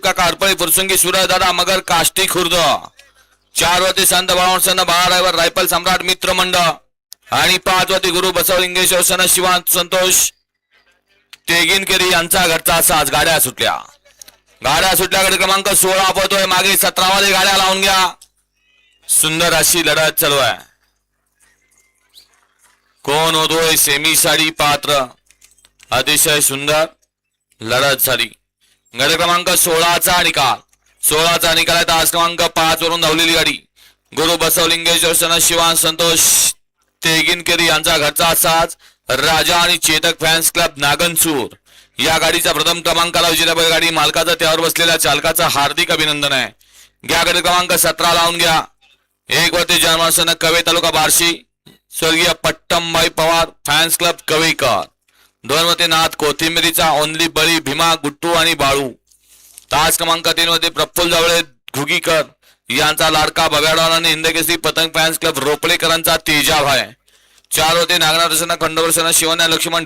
काका हरपळी फुरसुंगी सूरजदादा मगर काष्टी खुर्द. 4 वरती संत बाळासाहेब बाळारायवर रायफल सम्राट मित्र मंडळ आणि 5 वरती गुरु बसवलिंगेश्वर सन शिवान संतोष तेगिनकेरी यांचा घरचा साज. गाड्या सुटल्या गट क्रमांक 16 पळतोय. मागे 17 वाले गाड्या लावून घ्या. सुंदर अशी लढत चालू आहे. कोण होतोय सेमी साठी पात्र. अतिशय सुंदर लढत झाली. गट क्रमांक 16चा निकाल. 16चा निकाल आहे. तास क्रमांक 5 वरून धावलेली गाडी गुरु बसवलिंगेश्वर सन शिवान संतोष तेगिनकेरी यांचा घरचा साज राजा आणि चेतक फॅन्स क्लब नागनसूर या गाडीचा प्रथम क्रमांकाला विजेता बैलगाडी मालकाचा त्यावर बसलेल्या चालकाचा हार्दिक अभिनंदन आहे. घ्या गट क्रमांक 17 लावून घ्या. 1 वरती जन्मासन कवे तालुका बार्शी स्वर्गीय पट्टमबाई पवार फॅन्स क्लब कवेकर. 2 वरती नाथ कोथिंबिरीचा ओनली बळी भीमा गुट्टू आणि बाळू. तास क्रमांक 3 वरती प्रफुल्ल जवळे घुगीकर यांचा लाडका बगाडवान आणि हिंदकेसरी पतंग फॅन्स क्लब रोपडेकरांचा तेजाभाई. 4 वरती नागनाथ खंडवर्षण शिवण्या लक्ष्मण